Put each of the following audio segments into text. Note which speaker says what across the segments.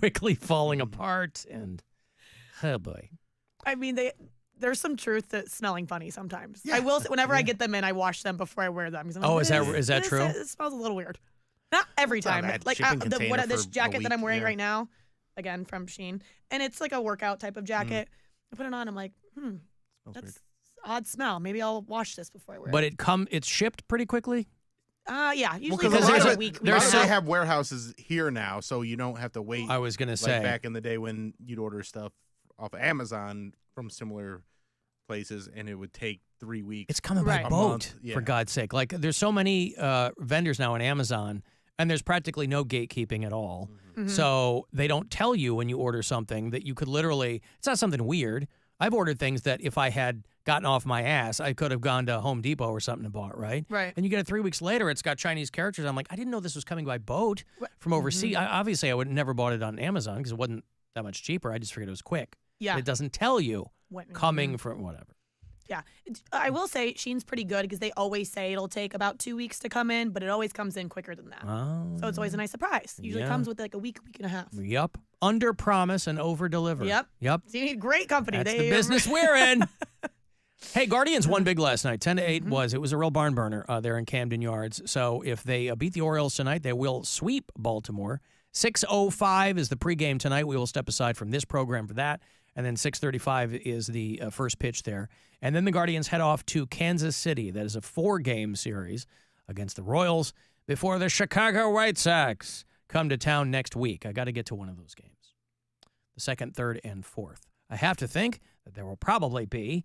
Speaker 1: quickly falling apart. And, oh, boy.
Speaker 2: I mean, there's some truth to smelling funny sometimes.
Speaker 3: Yeah.
Speaker 2: I will say, whenever I get them in, I wash them before I wear them.
Speaker 1: Oh, is that true?
Speaker 2: It smells a little weird. Not every
Speaker 3: It's not
Speaker 2: time.
Speaker 3: bad.
Speaker 2: Like
Speaker 3: Shipping container
Speaker 2: this
Speaker 3: for a
Speaker 2: jacket that I'm
Speaker 3: week,
Speaker 2: wearing
Speaker 3: yeah.
Speaker 2: right now, again from Shein, and it's like a workout type of jacket. I put it on. I'm like,
Speaker 3: Smells
Speaker 2: that's
Speaker 3: weird.
Speaker 2: odd smell. Maybe I'll wash this before I wear
Speaker 1: But
Speaker 2: it.
Speaker 1: it's shipped pretty quickly?
Speaker 2: Yeah, usually
Speaker 1: because
Speaker 2: it's
Speaker 1: there's
Speaker 2: like
Speaker 1: a-
Speaker 2: a week.
Speaker 1: there's
Speaker 3: They
Speaker 1: so-
Speaker 3: have warehouses here now, so you don't have to wait.
Speaker 1: I was going to
Speaker 3: like
Speaker 1: say.
Speaker 3: back in the day when you'd order stuff off of Amazon from similar places, and it would take 3 weeks.
Speaker 1: It's coming by
Speaker 2: Right.
Speaker 3: A
Speaker 1: boat,
Speaker 3: month, yeah.
Speaker 1: for God's sake. Like, there's so many vendors now on Amazon, and there's practically no gatekeeping at all.
Speaker 2: Mhm.
Speaker 1: So they don't tell you when you order something that you could literally, it's not something weird. I've ordered things that if I had gotten off my ass, I could have gone to Home Depot or something and bought, right?
Speaker 2: Right.
Speaker 1: And you get it 3 weeks later, it's got Chinese characters. I'm like, I didn't know this was coming by boat from overseas. Obviously, I would never bought it on Amazon because it wasn't that much cheaper. I just figured it was quick.
Speaker 2: Yeah.
Speaker 1: It doesn't tell you
Speaker 2: When-
Speaker 1: coming from whatever.
Speaker 2: Yeah. I will say Shein's pretty good because they always say it'll take about 2 weeks to come in, but it always comes in quicker than that.
Speaker 1: Oh.
Speaker 2: So it's always a nice surprise. Usually
Speaker 1: Yeah.
Speaker 2: comes with like a week and a half.
Speaker 1: Yep. Under promise and over deliver.
Speaker 2: Yep.
Speaker 1: Yep.
Speaker 2: So you need great company.
Speaker 1: That's
Speaker 2: They
Speaker 1: the business we're in. Hey, Guardians won big last night. 10-8 It was a real barn burner there in Camden Yards. So if they beat the Orioles tonight, they will sweep Baltimore. 6:05 is the pregame tonight. We will step aside from this program for that. And then 6:35 is the first pitch there. And then the Guardians head off to Kansas City. That is a 4-game series against the Royals before the Chicago White Sox come to town next week. I got to get to one of those games, the second, third, and fourth. I have to think that there will probably be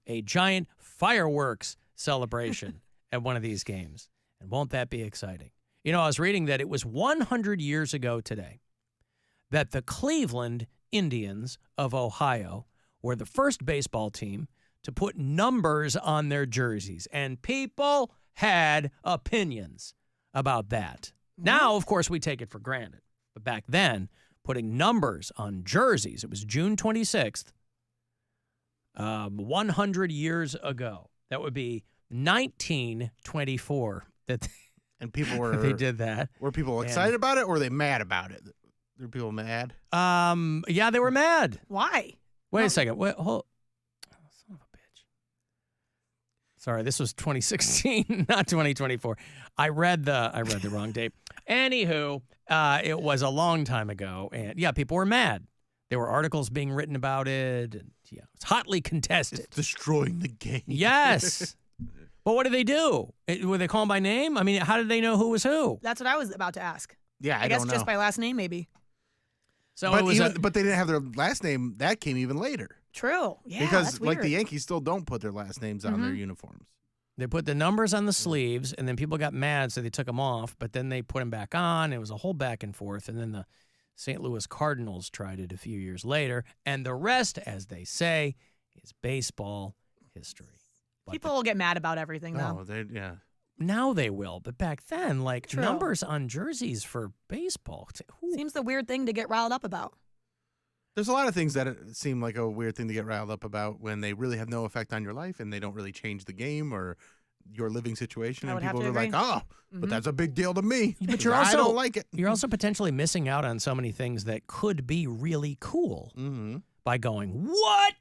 Speaker 1: a giant fireworks celebration at one of these games. And won't that be exciting? You know, I was reading that it was 100 years ago today that the Cleveland Indians of Ohio were the first baseball team to put numbers on their jerseys. And people had opinions about that. Now, of course, we take it for granted. But back then, putting numbers on jerseys, it was June 26th, 100 years ago. That would be 1924 that
Speaker 3: And people were
Speaker 1: they did that.
Speaker 3: Were people excited about it, or were they mad about it? Were people mad?
Speaker 1: Yeah, they were mad.
Speaker 2: Why?
Speaker 1: Wait a second. Wait, hold. Oh, son of a bitch. Sorry, this was 2016, not 2024. I read the wrong date. Anywho, it was a long time ago, and yeah, people were mad. There were articles being written about it, and yeah, it's hotly contested.
Speaker 3: It's destroying the game.
Speaker 1: Yes. But what did they do? Were they called by name? I mean, how did they know who was who?
Speaker 2: That's what I was about to ask.
Speaker 3: Yeah,
Speaker 2: I guess
Speaker 3: don't know.
Speaker 2: just by last name, maybe.
Speaker 1: So
Speaker 3: but,
Speaker 1: it was
Speaker 3: but they didn't have their last name. That came even later.
Speaker 2: True. Yeah,
Speaker 3: because
Speaker 2: that's
Speaker 3: like
Speaker 2: weird.
Speaker 3: the Yankees still don't put their last names on their uniforms.
Speaker 1: they put the numbers on the sleeves, and then people got mad, so they took them off. But then they put them back on. It was a whole back and forth. And then the St. Louis Cardinals tried it a few years later. And the rest, as they say, is baseball history. But
Speaker 2: People will get mad about everything, though.
Speaker 3: Oh, they yeah.
Speaker 1: now they will. But back then, like
Speaker 2: True.
Speaker 1: numbers on jerseys for baseball. Who-
Speaker 2: Seems the weird thing to get riled up about.
Speaker 3: There's a lot of things that seem like a weird thing to get riled up about when they really have no effect on your life and they don't really change the game or your living situation.
Speaker 2: I
Speaker 3: And
Speaker 2: would have
Speaker 3: people
Speaker 2: to
Speaker 3: are like,
Speaker 2: agree.
Speaker 3: oh, but that's a big deal to me.
Speaker 1: But you're
Speaker 3: I
Speaker 1: also
Speaker 3: don't like it.
Speaker 1: You're also potentially missing out on so many things that could be really cool
Speaker 3: Mm-hmm.
Speaker 1: by going, what?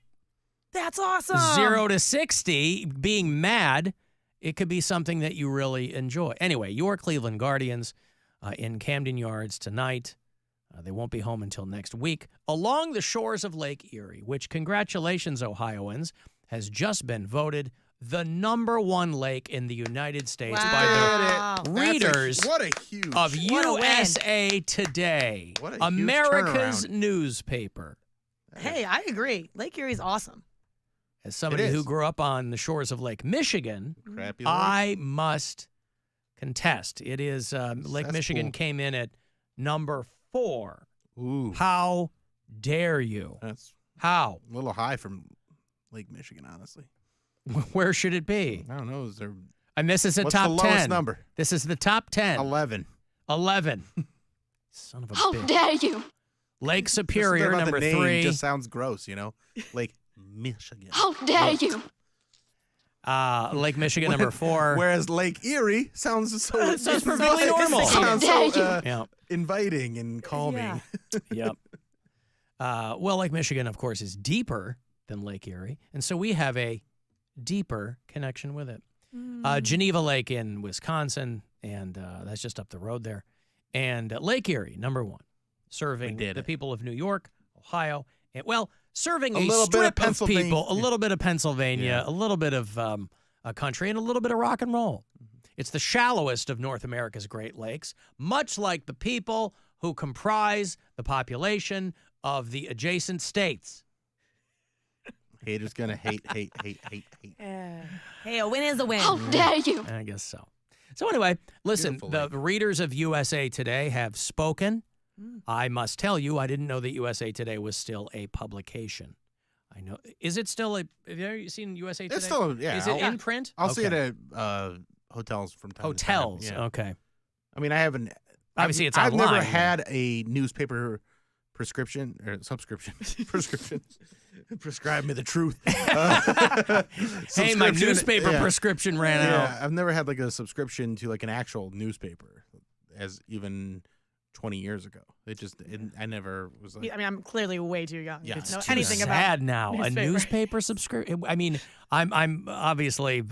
Speaker 2: That's awesome.
Speaker 1: 0 to 60, being mad, it could be something that you really enjoy. Anyway, your Cleveland Guardians in Camden Yards tonight. They won't be home until next week. Along the shores of Lake Erie, which, congratulations, Ohioans, has just been voted the #1 lake in the United States
Speaker 2: Wow.
Speaker 1: by the readers
Speaker 3: What a huge.
Speaker 1: of
Speaker 2: What a win.
Speaker 1: USA Today,
Speaker 3: What a huge
Speaker 1: America's
Speaker 3: turnaround.
Speaker 1: newspaper.
Speaker 2: Hey, I agree. Lake Erie's awesome.
Speaker 1: As somebody
Speaker 3: It is.
Speaker 1: who grew up on the shores of Lake Michigan,
Speaker 3: Crappy.
Speaker 1: I must contest. It is Lake
Speaker 3: That's
Speaker 1: Michigan
Speaker 3: cool.
Speaker 1: came in at #4.
Speaker 3: Ooh,
Speaker 1: How dare you?
Speaker 3: that's
Speaker 1: How?
Speaker 3: a little high from Lake Michigan, honestly.
Speaker 1: Where should it be?
Speaker 3: I don't know. Is there
Speaker 1: And this is a
Speaker 3: what's
Speaker 1: top
Speaker 3: the lowest
Speaker 1: 10.
Speaker 3: number?
Speaker 1: This is the top 10.
Speaker 3: 11.
Speaker 1: 11. Son of a
Speaker 4: How
Speaker 1: bitch.
Speaker 4: dare you!
Speaker 1: Lake
Speaker 3: Just
Speaker 1: Superior,
Speaker 3: about
Speaker 1: number
Speaker 3: the name
Speaker 1: 3.
Speaker 3: just sounds gross, you know? Lake Michigan.
Speaker 4: How dare you!
Speaker 1: Lake Michigan, number 4.
Speaker 3: Whereas Lake Erie sounds so
Speaker 1: Sounds perfectly normal.
Speaker 3: Sounds so
Speaker 1: Yeah.
Speaker 3: inviting and calming.
Speaker 2: Yeah.
Speaker 1: Yep. Well, Lake Michigan, of course, is deeper than Lake Erie, and so we have a deeper connection with it. Geneva Lake in Wisconsin, and that's just up the road there. And Lake Erie, number 1, serving the people of New York, Ohio, and, serving a
Speaker 3: little bit of
Speaker 1: strip of
Speaker 3: Pennsylvania.
Speaker 1: people, a little bit of Pennsylvania, a little bit of a country, and a little bit of rock and roll. It's the shallowest of North America's Great Lakes, much like the people who comprise the population of the adjacent states.
Speaker 3: Haters gonna hate.
Speaker 2: Hey, a win is a win.
Speaker 4: How dare you?
Speaker 1: I guess so. So anyway, listen,
Speaker 3: Beautiful
Speaker 1: the readers of USA Today have spoken. I must tell you, I didn't know that USA Today was still a publication. I know. Is it still a? Have you ever seen USA Today?
Speaker 3: It's still, yeah.
Speaker 1: Is it in print?
Speaker 3: I'll see it
Speaker 1: Okay.
Speaker 3: at hotels from time
Speaker 1: Hotels.
Speaker 3: to time. Yeah.
Speaker 1: Okay.
Speaker 3: I mean, I haven't.
Speaker 1: Obviously, it's
Speaker 3: I've
Speaker 1: online.
Speaker 3: never had a newspaper prescription or subscription. Prescription. Prescribe me the truth.
Speaker 1: Hey, my
Speaker 3: Subscription,
Speaker 1: newspaper
Speaker 3: yeah.
Speaker 1: prescription ran
Speaker 3: Yeah,
Speaker 1: out.
Speaker 3: I've never had like a subscription to like an actual newspaper, as even 20 years ago. I never was like.
Speaker 2: I mean, I'm clearly way too young
Speaker 3: Yeah,
Speaker 2: to
Speaker 3: it's
Speaker 2: know
Speaker 3: too
Speaker 2: anything
Speaker 1: Sad
Speaker 2: about
Speaker 1: now. A
Speaker 2: newspaper.
Speaker 1: newspaper subscription. I mean, I'm obviously,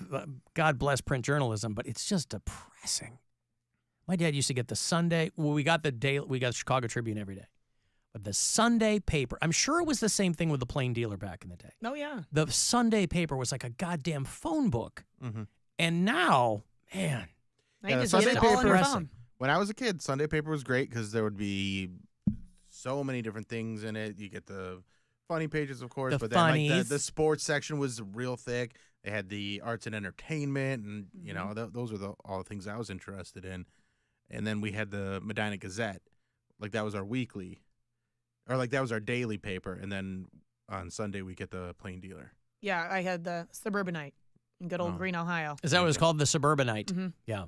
Speaker 1: God bless print journalism, but it's just depressing. My dad used to get the Sunday. Well, we got the Chicago Tribune every day, but the Sunday paper. I'm sure it was the same thing with the Plain Dealer back in the day.
Speaker 2: Oh, yeah.
Speaker 1: The Sunday paper was like a goddamn phone book,
Speaker 3: Mhm.
Speaker 1: and now, man,
Speaker 2: Now
Speaker 3: Yeah,
Speaker 2: you
Speaker 3: the
Speaker 2: just get
Speaker 3: Sunday
Speaker 2: it all on your
Speaker 3: paper-
Speaker 2: phone.
Speaker 3: When I was a kid, Sunday paper was great because there would be so many different things in it. You get the funny pages, of course,
Speaker 1: The
Speaker 3: but then like
Speaker 1: funnies.
Speaker 3: the sports section was real thick. They had the arts and entertainment, and you
Speaker 2: Mm-hmm.
Speaker 3: know those are all the things I was interested in. And then we had the Medina Gazette, like that was our weekly, or like that was our daily paper. And then on Sunday we get the Plain Dealer.
Speaker 2: Yeah, I had the Suburbanite in good old
Speaker 3: Oh.
Speaker 2: Green, Ohio.
Speaker 1: is that what it's called? The Suburbanite.
Speaker 2: Mhm.
Speaker 1: Yeah.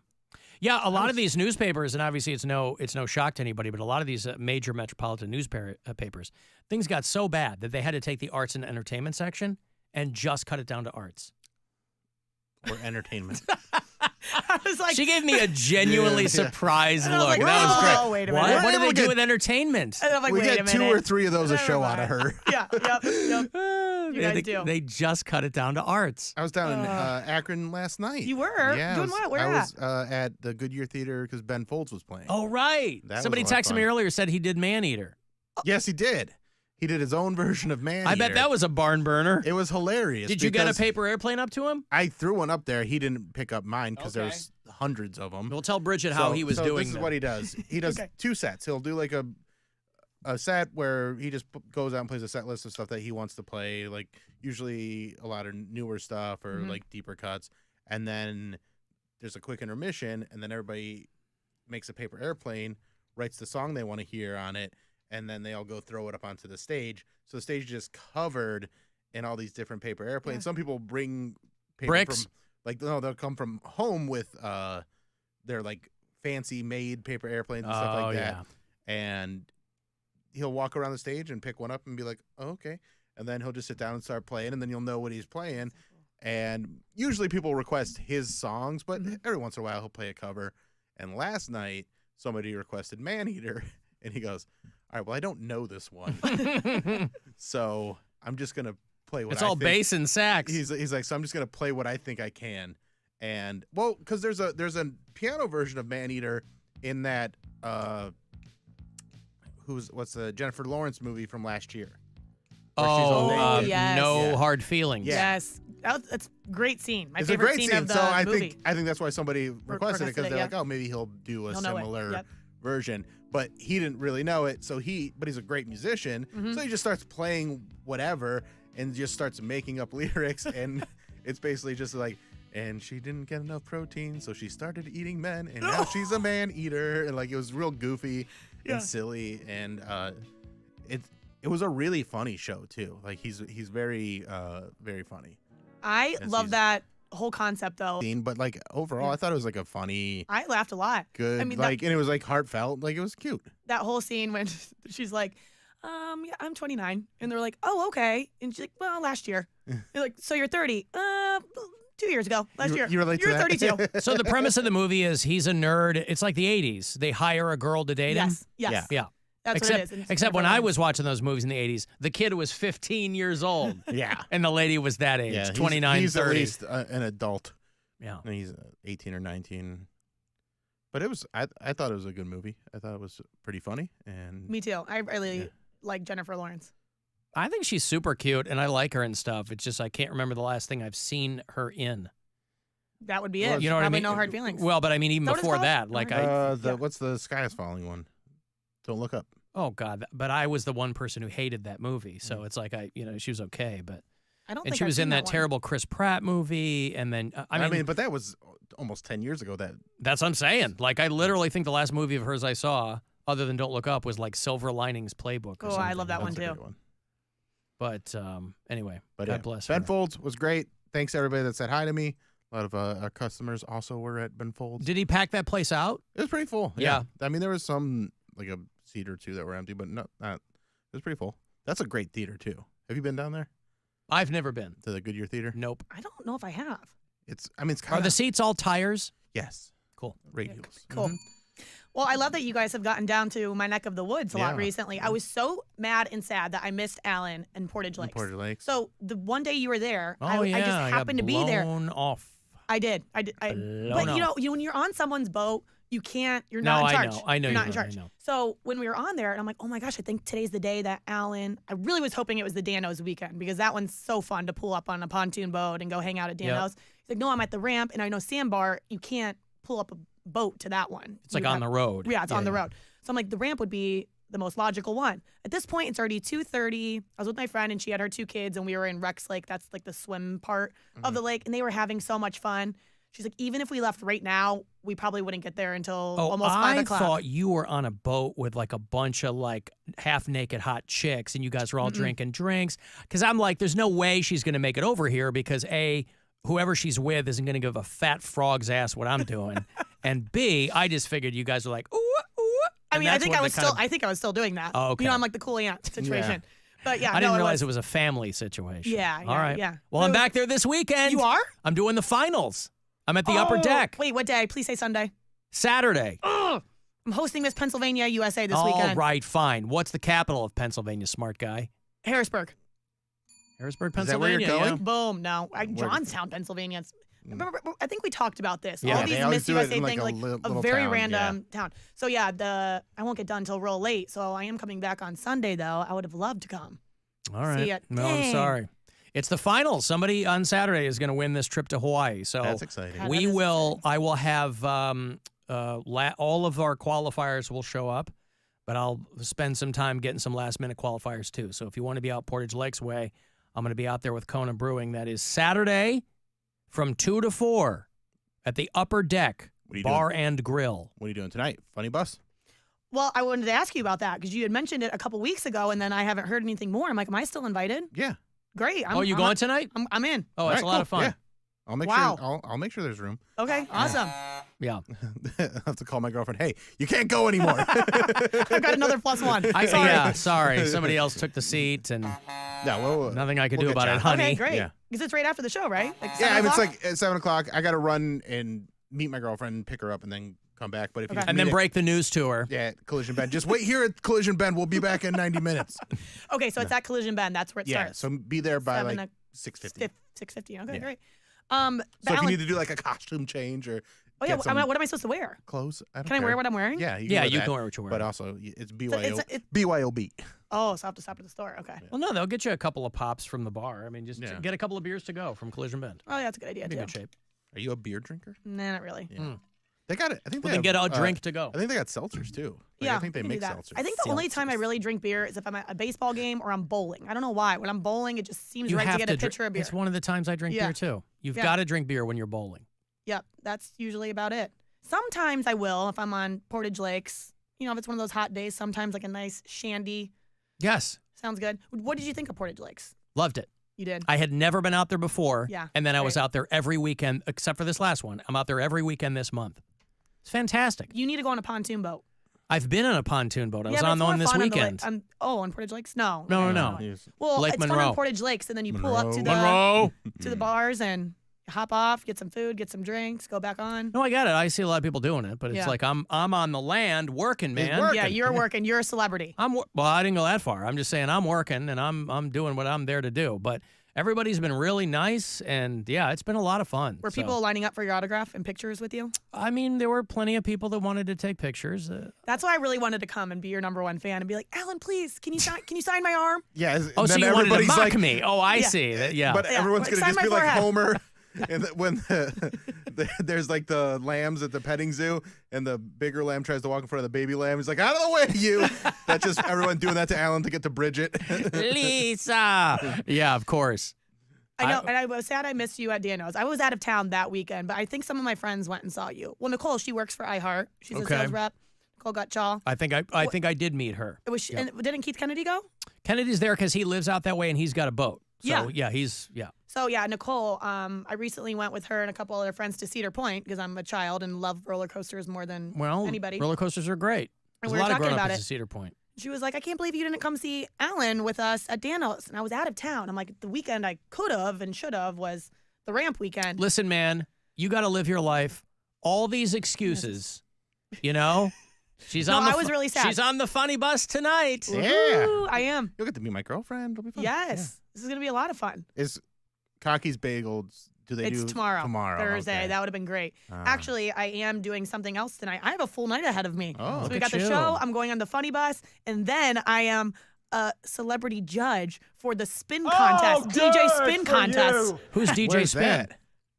Speaker 1: Yeah, a lot of these newspapers, and obviously it's no shock to anybody, but a lot of these major metropolitan newspapers, things got so bad that they had to take the arts and entertainment section and just cut it down to arts.
Speaker 3: Or entertainment.
Speaker 2: I was like,
Speaker 1: She gave me a genuinely
Speaker 3: Yeah.
Speaker 1: surprised
Speaker 2: And I was
Speaker 1: look.
Speaker 2: like,
Speaker 1: That was great.
Speaker 2: "Whoa, wait a
Speaker 1: What?
Speaker 2: minute."
Speaker 1: What do
Speaker 3: We're
Speaker 1: they
Speaker 3: able to
Speaker 1: do
Speaker 3: get-
Speaker 1: with entertainment?
Speaker 2: and I'm like,
Speaker 3: we
Speaker 2: wait a
Speaker 3: get
Speaker 2: minute.
Speaker 3: 2 or 3 of those a
Speaker 2: Never
Speaker 3: show out of
Speaker 2: mind.
Speaker 3: her.
Speaker 2: Yeah, yep. You guys
Speaker 1: they,
Speaker 2: do.
Speaker 1: They just cut it down to arts.
Speaker 3: I was down in Akron last night.
Speaker 2: You were?
Speaker 3: Yeah,
Speaker 2: Doing what? Where
Speaker 3: I
Speaker 2: at?
Speaker 3: was at the Goodyear Theater because Ben Folds was playing.
Speaker 1: Oh, right.
Speaker 3: That was
Speaker 1: Somebody
Speaker 3: a lot of
Speaker 1: texted me
Speaker 3: fun.
Speaker 1: earlier, said he did Maneater.
Speaker 3: Yes, he did. He did his own version of Man
Speaker 1: I bet
Speaker 3: Eater.
Speaker 1: that was a barn burner.
Speaker 3: It was hilarious.
Speaker 1: Did you get a
Speaker 3: because
Speaker 1: paper airplane up to him?
Speaker 3: I threw one up there. He didn't pick up mine because
Speaker 1: Okay.
Speaker 3: there's hundreds of them.
Speaker 1: We'll tell Bridget how he was doing
Speaker 3: This is
Speaker 1: them.
Speaker 3: what he does. He does
Speaker 2: Okay.
Speaker 3: 2 sets. He'll do like a set where he just goes out and plays a set list of stuff that he wants to play, like usually a lot of newer stuff or like deeper cuts. And then there's a quick intermission, and then everybody makes a paper airplane, writes the song they want to hear on it, and then they all go throw it up onto the stage. So the stage is just covered in all these different paper airplanes.
Speaker 2: Yeah.
Speaker 3: Some people bring paper
Speaker 1: Bricks?
Speaker 3: from, like, no, they'll come from home with their like fancy made paper airplanes and stuff like that. And he'll walk around the stage and pick one up and be like, oh, okay. And then he'll just sit down and start playing, and then you'll know what he's playing. And usually people request his songs, but every once in a while he'll play a cover. And last night, somebody requested Maneater, and he goes, all right, well, I don't know this one. So I'm just going to play what
Speaker 1: It's
Speaker 3: I
Speaker 1: all
Speaker 3: think.
Speaker 1: bass and sax.
Speaker 3: He's like, so I'm just going to play what I think I can. And, well, because there's a piano version of Maneater in that, what's the Jennifer Lawrence movie from last year? Where she's all
Speaker 1: Oh,
Speaker 3: naked.
Speaker 2: yes.
Speaker 1: no
Speaker 3: Yeah.
Speaker 1: hard feelings.
Speaker 3: Yeah.
Speaker 2: Yes. That's a great scene. My
Speaker 3: It's a
Speaker 2: favorite
Speaker 3: great
Speaker 2: scene
Speaker 3: scene.
Speaker 2: of the
Speaker 3: So I
Speaker 2: movie.
Speaker 3: think that's why somebody requested it, because they're
Speaker 2: yeah.
Speaker 3: like, oh, maybe he'll do a
Speaker 2: He'll know it.
Speaker 3: similar
Speaker 2: Yep.
Speaker 3: version. But he didn't really know it, but he's a great musician,
Speaker 2: Mm-hmm.
Speaker 3: so he just starts playing whatever and just starts making up lyrics, and it's basically just like, and she didn't get enough protein, so she started eating men, and now she's a man eater, and like it was real goofy and silly, and it was a really funny show too. Like he's very very funny.
Speaker 2: I
Speaker 3: Yes,
Speaker 2: love
Speaker 3: he's-
Speaker 2: that whole concept though.
Speaker 3: But like overall, I thought it was like a funny,
Speaker 2: I laughed a lot.
Speaker 3: good,
Speaker 2: I mean,
Speaker 3: like, and it was like heartfelt, like it was cute.
Speaker 2: that whole scene when she's like, yeah, I'm 29. And they're like, oh, okay. And she's like, well, last year. They're like, so you're 30. 2 years ago, last year.
Speaker 3: You relate to
Speaker 2: You're
Speaker 3: that?
Speaker 2: 32.
Speaker 1: So the premise of the movie is he's a nerd. It's like the 80s. They hire a girl to date him.
Speaker 2: Yes.
Speaker 1: Yeah.
Speaker 2: That's what it is.
Speaker 1: Except when I was watching those movies in the 80s, the kid was 15 years old.
Speaker 3: Yeah.
Speaker 1: And the lady was that age,
Speaker 3: Yeah,
Speaker 1: 29,
Speaker 3: he's
Speaker 1: 30.
Speaker 3: at least an adult.
Speaker 1: Yeah.
Speaker 3: And he's 18 or 19. But it was. I thought it was a good movie. I thought it was pretty funny. And
Speaker 2: Me too. I really like Jennifer Lawrence.
Speaker 1: I think she's super cute, and I like her and stuff. It's just I can't remember the last thing I've seen her in.
Speaker 2: That would be it.
Speaker 1: You know what I
Speaker 2: Probably
Speaker 1: mean?
Speaker 2: no hard feelings.
Speaker 1: Well, but I mean, even
Speaker 2: Is that what it's
Speaker 1: before
Speaker 2: called?
Speaker 1: that, like
Speaker 3: what's the Sky is Falling one? Don't Look Up.
Speaker 1: oh God, but I was the one person who hated that movie, so it's like she was okay, but
Speaker 2: I don't
Speaker 1: and
Speaker 2: think
Speaker 1: she
Speaker 2: I've
Speaker 1: was in
Speaker 2: seen
Speaker 1: that
Speaker 2: one.
Speaker 1: terrible Chris Pratt movie, and then I mean,
Speaker 3: but that was almost 10 years ago.
Speaker 1: that's what I'm saying. Like I literally think the last movie of hers I saw, other than Don't Look Up, was like Silver Linings Playbook. Or
Speaker 2: Oh,
Speaker 1: something.
Speaker 2: I love that one
Speaker 3: That's a
Speaker 2: too.
Speaker 3: great one.
Speaker 1: But anyway,
Speaker 3: But
Speaker 1: God bless her.
Speaker 3: Ben Folds was great. Thanks to everybody that said hi to me. A lot of our customers also were at Ben Folds.
Speaker 1: Did he pack that place out?
Speaker 3: It was pretty full.
Speaker 1: Yeah.
Speaker 3: I mean, there was some, like a seat or two that were empty, but it was pretty full. That's a great theater, too. Have you been down there
Speaker 1: I've never been.
Speaker 3: to the Goodyear Theater?
Speaker 1: Nope.
Speaker 2: I don't know if I have.
Speaker 3: It's kind
Speaker 1: Are
Speaker 3: of.
Speaker 1: the seats all tires?
Speaker 3: Yes.
Speaker 1: Cool.
Speaker 3: Radials.
Speaker 2: Cool. Well, I love that you guys have gotten down to my neck of the woods a lot
Speaker 3: Yeah.
Speaker 2: recently. I was so mad and sad that I missed Alan and Portage
Speaker 3: In
Speaker 2: Lakes.
Speaker 3: Portage Lakes.
Speaker 2: So the one day you were there,
Speaker 1: Oh,
Speaker 2: I
Speaker 1: yeah.
Speaker 2: just
Speaker 1: I
Speaker 2: happened
Speaker 1: got
Speaker 2: to be there.
Speaker 1: blown off.
Speaker 2: I did.
Speaker 1: Blown
Speaker 2: But you
Speaker 1: off.
Speaker 2: know, when you're on someone's boat, you can't. You're
Speaker 1: No,
Speaker 2: not in
Speaker 1: I
Speaker 2: charge.
Speaker 1: know. I know
Speaker 2: You're
Speaker 1: you
Speaker 2: not in
Speaker 1: were, I
Speaker 2: charge.
Speaker 1: know.
Speaker 2: So when we were on there, and I'm like, oh my gosh, I think today's the day that Alan. I really was hoping it was the Dano's weekend because that one's so fun to pull up on a pontoon boat and go hang out at
Speaker 1: Yep.
Speaker 2: Dano's. He's like, no, I'm at the ramp, and I know Sandbar. You can't pull up a boat to that one.
Speaker 1: It's like on the road.
Speaker 2: Yeah, it's on the road. So I'm like, the ramp would be the most logical one. At this point, it's already 2:30. I was with my friend, and she had her 2 kids, and we were in Rex Lake. That's like the swim part of the lake, and they were having so much fun. She's like, even if we left right now, we probably wouldn't get there until almost 5 o'clock.
Speaker 1: I thought you were on a boat with like a bunch of like half naked hot chicks and you guys were all drinking drinks. Because I'm like, there's no way she's going to make it over here because A, whoever she's with isn't going to give a fat frog's ass what I'm doing. And B, I just figured you guys were like, ooh, ooh.
Speaker 2: I
Speaker 1: and
Speaker 2: mean, I
Speaker 1: that's
Speaker 2: think
Speaker 1: what
Speaker 2: I
Speaker 1: the
Speaker 2: was
Speaker 1: kind
Speaker 2: still,
Speaker 1: of-
Speaker 2: I think I was still doing that.
Speaker 1: Oh, okay.
Speaker 2: You know, I'm like the cool aunt situation. But yeah,
Speaker 1: I didn't
Speaker 2: no,
Speaker 1: realize it was a family situation.
Speaker 2: Yeah,
Speaker 1: All right.
Speaker 2: yeah.
Speaker 1: Well, I'm back there this weekend.
Speaker 2: You are?
Speaker 1: I'm doing the finals. I'm at the upper deck.
Speaker 2: Wait, what day? Please say Sunday.
Speaker 1: Saturday.
Speaker 2: I'm hosting Miss Pennsylvania USA this
Speaker 1: All
Speaker 2: weekend.
Speaker 1: right, fine. What's the capital of Pennsylvania, smart guy?
Speaker 2: Harrisburg.
Speaker 1: Harrisburg,
Speaker 3: Is that where
Speaker 1: Pennsylvania.
Speaker 3: you're going?
Speaker 2: Boom. No, Johnstown, Pennsylvania. Remember, I think we talked about this.
Speaker 1: Yeah,
Speaker 2: All
Speaker 3: they
Speaker 2: these
Speaker 3: always
Speaker 2: Miss
Speaker 3: do it
Speaker 2: USA
Speaker 3: in, like,
Speaker 2: things,
Speaker 3: a
Speaker 2: like
Speaker 3: little
Speaker 2: a very
Speaker 3: town,
Speaker 2: random town. So yeah, I won't get done until real late. So I am coming back on Sunday though. I would have loved to come.
Speaker 1: All right.
Speaker 2: ya.
Speaker 1: No, I'm
Speaker 2: Dang.
Speaker 1: sorry. It's the finals. Somebody on Saturday is going to win this trip to Hawaii. So
Speaker 3: That's exciting.
Speaker 2: God,
Speaker 1: we
Speaker 2: that is
Speaker 1: will.
Speaker 2: exciting.
Speaker 1: I will have all of our qualifiers will show up, but I'll spend some time getting some last minute qualifiers too. So if you want to be out Portage Lakes way, I'm going to be out there with Kona Brewing. That is Saturday from 2 to 4 at the upper deck
Speaker 3: What are you
Speaker 1: bar and grill.
Speaker 3: What are you doing tonight? Funny bus?
Speaker 2: Well, I wanted to ask you about that because you had mentioned it a couple weeks ago, and then I haven't heard anything more. I'm like, am I still invited?
Speaker 3: Yeah.
Speaker 2: Great.
Speaker 1: You going tonight?
Speaker 2: I'm in.
Speaker 1: Oh, it's a lot of fun.
Speaker 3: Yeah. I'll make
Speaker 2: Wow.
Speaker 3: sure. I'll make sure there's room.
Speaker 2: Okay, awesome.
Speaker 1: Yeah.
Speaker 3: I'll have to call my girlfriend. Hey, you can't go anymore.
Speaker 2: I've got another +1. Sorry.
Speaker 1: Yeah, sorry. Somebody else took the seat and nothing I could do
Speaker 3: we'll
Speaker 1: about
Speaker 3: get
Speaker 1: it,
Speaker 3: you.
Speaker 1: honey.
Speaker 2: Okay, great.
Speaker 3: Yeah.
Speaker 2: Because it's right after the show, right? Like
Speaker 3: Yeah,
Speaker 2: 7
Speaker 3: it's
Speaker 2: o'clock?
Speaker 3: like at 7 o'clock. I got to run and meet my girlfriend, pick her up, and then come back. But if you
Speaker 2: Okay.
Speaker 3: just
Speaker 1: And
Speaker 3: meet
Speaker 1: then
Speaker 3: at-
Speaker 1: break the news to her.
Speaker 3: Yeah, at Collision Bend. Just wait here at Collision Bend. We'll be back in 90 minutes.
Speaker 2: Okay, so it's at Collision Bend. That's where it
Speaker 3: Yeah,
Speaker 2: starts.
Speaker 3: so be there by
Speaker 2: 7
Speaker 3: like 6:50.
Speaker 2: 6:50. Okay,
Speaker 3: Yeah.
Speaker 2: great.
Speaker 3: So
Speaker 2: Alan,
Speaker 3: if you need to do like a costume change or
Speaker 2: oh yeah,
Speaker 3: get some
Speaker 2: what am I supposed to wear?
Speaker 3: clothes, I don't
Speaker 2: Can I wear
Speaker 3: care.
Speaker 2: what I'm wearing?
Speaker 3: Yeah, you
Speaker 1: Yeah,
Speaker 3: wear
Speaker 1: you
Speaker 3: that,
Speaker 1: can wear what you're wearing.
Speaker 3: But also, it's
Speaker 2: it's-
Speaker 3: BYOB.
Speaker 2: Oh, so I have to stop at the store. Okay.
Speaker 1: Well, no, they'll get you a couple of pops from the bar. I mean, just
Speaker 3: Yeah.
Speaker 1: get a couple of beers to go from Collision Bend.
Speaker 2: Oh, yeah, that's a good idea
Speaker 1: Be in
Speaker 2: too.
Speaker 1: good shape.
Speaker 3: Are you a beer drinker?
Speaker 2: Nah, not really.
Speaker 3: Yeah. They got it. I think
Speaker 1: Well,
Speaker 3: they
Speaker 1: then
Speaker 3: have,
Speaker 1: get a drink to go.
Speaker 3: I think they got seltzers too. Like,
Speaker 2: Yeah,
Speaker 3: I think they
Speaker 2: we can do
Speaker 3: make
Speaker 2: that.
Speaker 3: seltzers.
Speaker 2: I think the only time I really drink beer is if I'm at a baseball game or I'm bowling. I don't know why. When I'm bowling, it just seems
Speaker 1: You
Speaker 2: right to
Speaker 1: have
Speaker 2: get a
Speaker 1: dr-
Speaker 2: pitcher of beer.
Speaker 1: It's one of the times I drink
Speaker 2: Yeah.
Speaker 1: beer too. You've
Speaker 2: Yeah.
Speaker 1: got to drink beer when you're bowling.
Speaker 2: Yep, that's usually about it. Sometimes I will if I'm on Portage Lakes. You know, if it's one of those hot days, sometimes like a nice shandy.
Speaker 1: Yes,
Speaker 2: Sounds good. What did you think of Portage Lakes?
Speaker 1: loved it.
Speaker 2: You did?
Speaker 1: I had never been out there before.
Speaker 2: Yeah,
Speaker 1: And then I was
Speaker 2: great.
Speaker 1: out there every weekend, except for this last one. I'm out there every weekend this month. It's fantastic.
Speaker 2: You need to go on a pontoon boat.
Speaker 1: I've been on a pontoon boat. I was
Speaker 2: but
Speaker 1: on
Speaker 2: it's more
Speaker 1: one this
Speaker 2: fun on the
Speaker 1: weekend.
Speaker 2: on Portage Lakes? No.
Speaker 1: No.
Speaker 3: Yes.
Speaker 2: Well,
Speaker 1: Lake
Speaker 2: it's fun
Speaker 1: Monroe.
Speaker 2: on Portage Lakes, and then you pull up to the
Speaker 1: Monroe.
Speaker 2: to the bars and hop off, get some food, get some drinks, go back on.
Speaker 1: No, I got it. I see a lot of people doing it, but it's
Speaker 2: Yeah.
Speaker 1: like I'm on the land working,
Speaker 3: He's
Speaker 1: man.
Speaker 3: working.
Speaker 2: Yeah, you're working. You're a celebrity.
Speaker 1: Well, I didn't go that far. I'm just saying I'm working and I'm doing what I'm there to do. But everybody's been really nice, and yeah, it's been a lot of fun.
Speaker 2: Were people lining up for your autograph and pictures with you?
Speaker 1: I mean, there were plenty of people that wanted to take pictures.
Speaker 2: That's why I really wanted to come and be your #1 fan and be like, Alan, please, can you sign my arm?
Speaker 3: Yeah.
Speaker 1: Oh, so
Speaker 3: then
Speaker 1: you wanted to
Speaker 3: everybody's
Speaker 1: mock
Speaker 3: like,
Speaker 1: me? Oh, I
Speaker 2: Yeah.
Speaker 1: see. Yeah.
Speaker 3: But everyone's gonna
Speaker 2: sign
Speaker 3: just be
Speaker 2: my
Speaker 3: like
Speaker 2: forehead.
Speaker 3: Homer. And when there's like the lambs at the petting zoo, and the bigger lamb tries to walk in front of the baby lamb, he's like, "Out of the way, you!" That's just everyone doing that to Alan to get to Bridget.
Speaker 1: Lisa. Yeah, of course.
Speaker 2: I know, and I was sad I missed you at Dano's. I was out of town that weekend, but I think some of my friends went and saw you. Well, Nicole, she works for iHeart. She's a
Speaker 1: Okay.
Speaker 2: sales rep. Nicole Gutschall.
Speaker 1: I think I did meet her.
Speaker 2: It was, and didn't Keith Kennedy go?
Speaker 1: Kennedy's there because he lives out that way and he's got a boat. So
Speaker 2: Yeah.
Speaker 1: yeah.
Speaker 2: So yeah, Nicole. I recently went with her and a couple other friends to Cedar Point because I'm a child and love roller coasters more than
Speaker 1: Well,
Speaker 2: anybody.
Speaker 1: roller coasters are great.
Speaker 2: And
Speaker 1: There's
Speaker 2: we
Speaker 1: a
Speaker 2: were
Speaker 1: lot of
Speaker 2: talking
Speaker 1: grown-ups
Speaker 2: about
Speaker 1: at
Speaker 2: it.
Speaker 1: Cedar Point.
Speaker 2: She was like, I can't believe you didn't come see Alan with us at Dano's. And I was out of town. I'm like, the weekend I could have and should have was the ramp weekend.
Speaker 1: Listen, man, you got to live your life. All these excuses, you know? She's
Speaker 2: No,
Speaker 1: on the
Speaker 2: I was really sad.
Speaker 1: She's on the funny bus tonight.
Speaker 3: Yeah.
Speaker 2: Ooh, I am.
Speaker 3: You'll get to meet my girlfriend. It'll be fun.
Speaker 2: Yes. This is going to be a lot of fun.
Speaker 3: Yeah. Is Cocky's Bagels? Do they
Speaker 2: It's
Speaker 3: do
Speaker 2: tomorrow.
Speaker 3: Tomorrow.
Speaker 2: Thursday.
Speaker 3: Okay.
Speaker 2: That would have been great. Actually, I am doing something else tonight. I have a full night ahead of me.
Speaker 3: Oh.
Speaker 2: So
Speaker 3: Look
Speaker 2: we
Speaker 1: at
Speaker 2: got the
Speaker 1: you.
Speaker 2: show. I'm going on the funny bus. And then I am a celebrity judge for the spin contest. DJ spin contest.
Speaker 1: Who's DJ
Speaker 3: Where's
Speaker 1: Spin?
Speaker 3: that?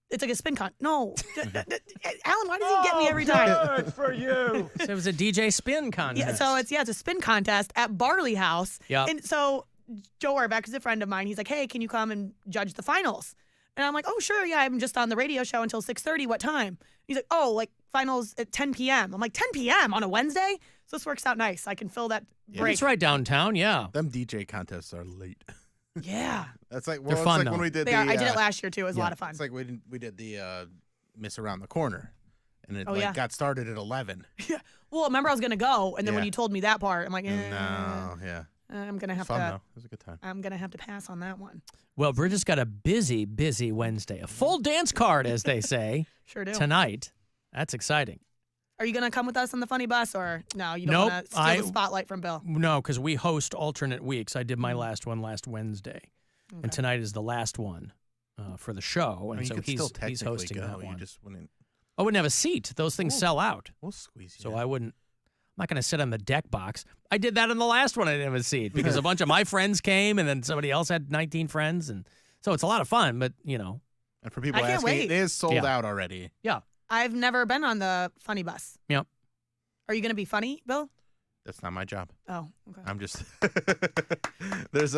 Speaker 2: It's like a spin con. No. Alan, why does he get me every time?
Speaker 4: for you.
Speaker 1: So it was a DJ Spin contest.
Speaker 2: Yeah, so it's a spin contest at Barley House.
Speaker 1: Yep.
Speaker 2: And so Joe Orbeck is a friend of mine. He's like, hey, can you come and judge the finals? And I'm like, oh, sure, yeah, I'm just on the radio show until 6:30. What time? He's like, oh, like finals at 10 p.m. I'm like, 10 p.m. on a Wednesday? So this works out nice. I can fill that break.
Speaker 1: It's right downtown, yeah.
Speaker 3: Them DJ contests are late.
Speaker 2: Yeah.
Speaker 3: That's like
Speaker 1: They're
Speaker 3: it's
Speaker 1: fun,
Speaker 3: like
Speaker 1: though.
Speaker 3: when we did
Speaker 2: They
Speaker 3: the.
Speaker 2: are. I did it last year, too. It was a lot of fun.
Speaker 3: It's like we did the Miss Around the Corner, and it
Speaker 2: Oh, yeah.
Speaker 3: got started at 11.
Speaker 2: Well, remember I was going to go, and then when
Speaker 3: Yeah.
Speaker 2: you told me that part, I'm like,
Speaker 3: No, yeah.
Speaker 2: I'm going to have
Speaker 3: Fun
Speaker 2: to.
Speaker 3: though. It was a good time.
Speaker 2: I'm going to have to pass on that one.
Speaker 1: Well, Bridget's got a busy, busy Wednesday. A full dance card, as they say,
Speaker 2: Sure do.
Speaker 1: tonight. That's exciting.
Speaker 2: Are you going to come with us on the funny bus, or no, you don't
Speaker 1: Nope,
Speaker 2: want to steal the spotlight from Bill?
Speaker 1: No, because we host alternate weeks. I did my last one last Wednesday, and tonight is the last one for the show,
Speaker 3: I
Speaker 1: and
Speaker 3: mean,
Speaker 1: so
Speaker 3: you could
Speaker 1: he's
Speaker 3: still technically
Speaker 1: hosting
Speaker 3: go.
Speaker 1: that
Speaker 3: You
Speaker 1: one.
Speaker 3: just wouldn't.
Speaker 1: I wouldn't have a seat. Those things sell out,
Speaker 3: We'll squeeze you.
Speaker 1: so
Speaker 3: in.
Speaker 1: I wouldn't. I'm not going to sit on the deck box. I did that in the last one. I didn't have a seat because a bunch of my friends came, and then somebody else had 19 friends, and so it's a lot of fun. But
Speaker 3: And for people
Speaker 2: I can't
Speaker 3: asking,
Speaker 2: wait.
Speaker 3: it is sold
Speaker 1: Yeah.
Speaker 3: out already.
Speaker 1: yeah.
Speaker 2: I've never been on the funny bus.
Speaker 1: Yep.
Speaker 2: Are you going to be funny, Bill?
Speaker 3: That's not my job.
Speaker 2: Oh, okay.
Speaker 3: I'm just. There's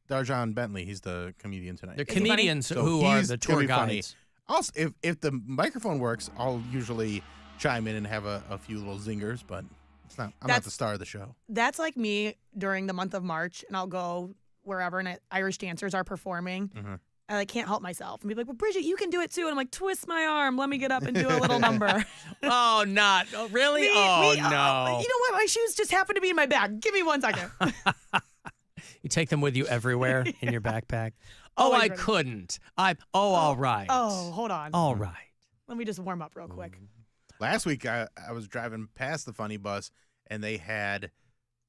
Speaker 3: Darjan Bentley. He's the comedian tonight.
Speaker 1: The
Speaker 2: Is he funny?
Speaker 1: comedians
Speaker 3: So
Speaker 1: who are
Speaker 3: he's
Speaker 1: the
Speaker 3: gonna
Speaker 1: tour
Speaker 3: be funny.
Speaker 1: guides.
Speaker 3: Also, if the microphone works, I'll usually chime in and have a few little zingers, but it's not. I'm not
Speaker 2: That's-
Speaker 3: the star of the show.
Speaker 2: That's like me during the month of March, and I'll go wherever, and Irish dancers are performing.
Speaker 3: Mhm.
Speaker 2: I like can't help myself and be like, "Well, Bridget, you can do it too." And I'm like, "Twist my arm, let me get up and do a little number."
Speaker 1: Oh, not oh, really?
Speaker 2: Me-
Speaker 1: Oh
Speaker 2: me-
Speaker 1: no!
Speaker 2: you know what? My shoes just happen to be in my bag. Give me 1 second.
Speaker 1: You take them with you everywhere in your backpack. Oh,
Speaker 2: Always
Speaker 1: I
Speaker 2: ready.
Speaker 1: couldn't. All right.
Speaker 2: Oh, hold on.
Speaker 1: all right.
Speaker 2: Let me just warm up real quick.
Speaker 3: Last week, I was driving past the funny bus, and they had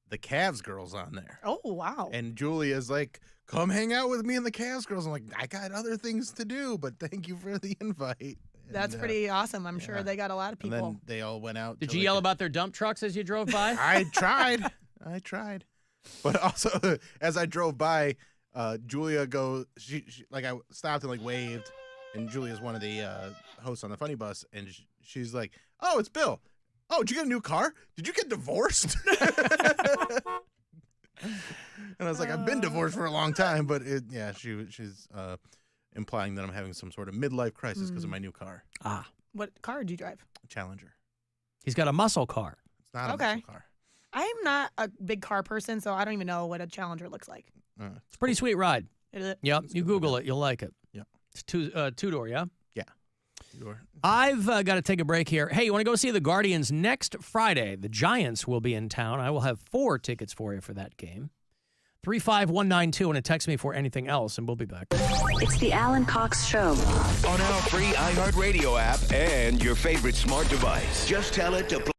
Speaker 3: the Cavs girls on there.
Speaker 2: Oh, wow.
Speaker 3: And Julia's like, "Come hang out with me and the Cavs girls." I'm like, "I got other things to do, but thank you for the invite."
Speaker 2: That's
Speaker 3: And,
Speaker 2: pretty awesome. I'm sure
Speaker 3: yeah.
Speaker 2: they got a lot of
Speaker 3: And
Speaker 2: people.
Speaker 3: then they all went out.
Speaker 1: Did
Speaker 3: till
Speaker 1: you
Speaker 3: they
Speaker 1: yell
Speaker 3: could-
Speaker 1: about their dump trucks as you drove by?
Speaker 3: I tried. I tried. But also, as I drove by, Julia goes. She like I stopped and like waved, and Julia's one of the hosts on the funny bus, and she's like, "Oh, it's Bill. Oh, did you get a new car? Did you get divorced?" And I was like, "I've been divorced for a long time," but she's implying that I'm having some sort of midlife crisis because of my new car,
Speaker 2: What car did you drive?
Speaker 3: Challenger.
Speaker 1: He's got a muscle car.
Speaker 3: It's not a
Speaker 2: Okay.
Speaker 3: muscle car.
Speaker 2: I'm not a big car person, so I don't even know what a Challenger looks like.
Speaker 1: It's a pretty sweet ride.
Speaker 2: Is it?
Speaker 1: Yep. You Google it. You'll like it.
Speaker 3: Yeah.
Speaker 1: It's two-door, yeah?
Speaker 3: Sure.
Speaker 1: I've got to take a break here. Hey, you want to go see the Guardians next Friday? The Giants will be in town. I will have 4 tickets for you for that game. 35192 and text me for anything else, and we'll be back.
Speaker 4: It's the Alan Cox Show.
Speaker 5: On our free iHeartRadio app and your favorite smart device. Just tell it to play.